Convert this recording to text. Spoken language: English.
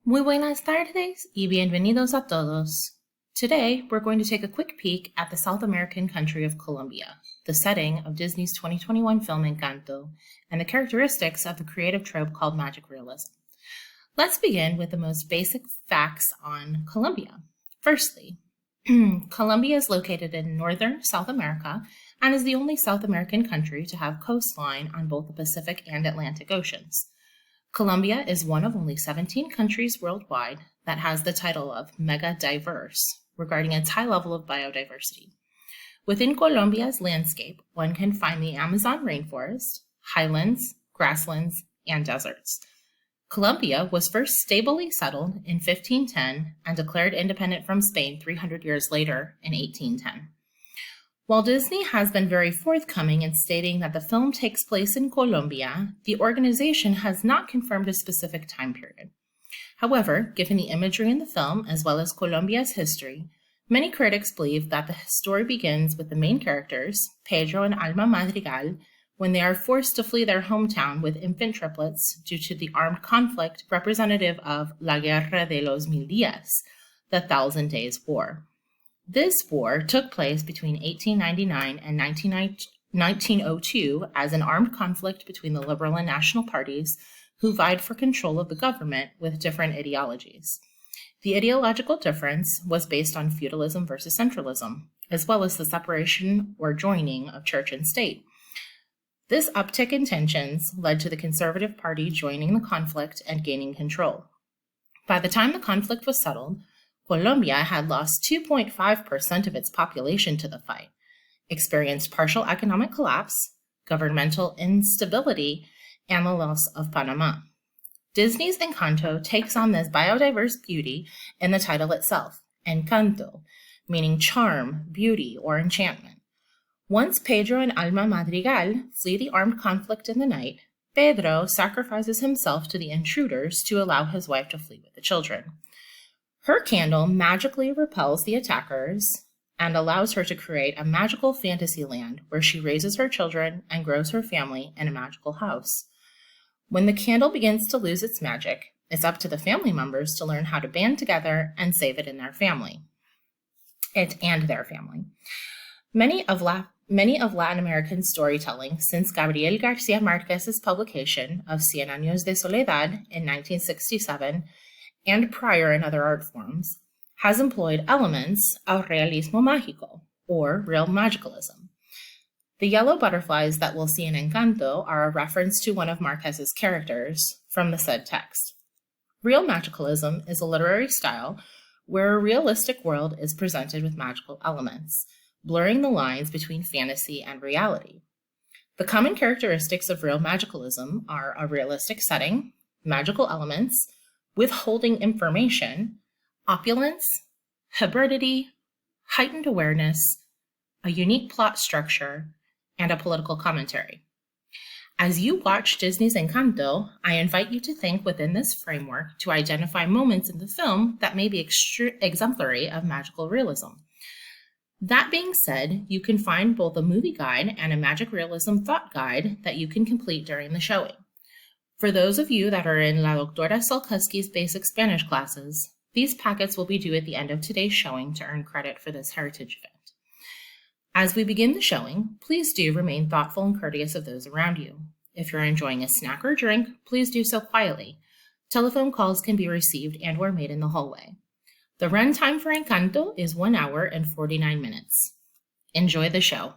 Muy buenas tardes y bienvenidos a todos. Today, we're going to take a quick peek at the South American country of Colombia, the setting of Disney's 2021 film Encanto, and the characteristics of the creative trope called magic realism. Let's begin with the most basic facts on Colombia. Firstly, Colombia is located in northern South America and is the only South American country to have coastline on both the Pacific and Atlantic Oceans. Colombia is one of only 17 countries worldwide that has the title of mega diverse, regarding its high level of biodiversity. Within Colombia's landscape, one can find the Amazon rainforest, highlands, grasslands, and deserts. Colombia was first stably settled in 1510 and declared independent from Spain 300 years later in 1810. While Disney has been very forthcoming in stating that the film takes place in Colombia, the organization has not confirmed a specific time period. However, given the imagery in the film as well as Colombia's history, many critics believe that the story begins with the main characters, Pedro and Alma Madrigal, when they are forced to flee their hometown with infant triplets due to the armed conflict representative of La Guerra de los Mil Días, the Thousand Days War. This war took place between 1899 and 1902 as an armed conflict between the Liberal and National parties who vied for control of the government with different ideologies. The ideological difference was based on feudalism versus centralism, as well as the separation or joining of church and state. This uptick in tensions led to the Conservative Party joining the conflict and gaining control. By the time the conflict was settled, Colombia had lost 2.5% of its population to the fight, experienced partial economic collapse, governmental instability, and the loss of Panama. Disney's Encanto takes on this biodiverse beauty in the title itself, Encanto, meaning charm, beauty, or enchantment. Once Pedro and Alma Madrigal flee the armed conflict in the night, Pedro sacrifices himself to the intruders to allow his wife to flee with the children. Her candle magically repels the attackers and allows her to create a magical fantasy land where she raises her children and grows her family in a magical house. When the candle begins to lose its magic, it's up to the family members to learn how to band together and save it and their family. Many of Latin American storytelling since Gabriel Garcia Marquez's publication of Cien Años de Soledad in 1967 and prior in other art forms, has employed elements of realismo mágico, or real magicalism. The yellow butterflies that we'll see in Encanto are a reference to one of Marquez's characters from the said text. Real magicalism is a literary style where a realistic world is presented with magical elements, blurring the lines between fantasy and reality. The common characteristics of real magicalism are a realistic setting, magical elements, withholding information, opulence, hybridity, heightened awareness, a unique plot structure, and a political commentary. As you watch Disney's Encanto, I invite you to think within this framework to identify moments in the film that may be exemplary of magical realism. That being said, you can find both a movie guide and a magic realism thought guide that you can complete during the showing. For those of you that are in La Doctora Salkuski's basic Spanish classes, these packets will be due at the end of today's showing to earn credit for this heritage event. As we begin the showing, please do remain thoughtful and courteous of those around you. If you're enjoying a snack or drink, please do so quietly. Telephone calls can be received and or made in the hallway. The runtime for Encanto is 1 hour and 49 minutes. Enjoy the show.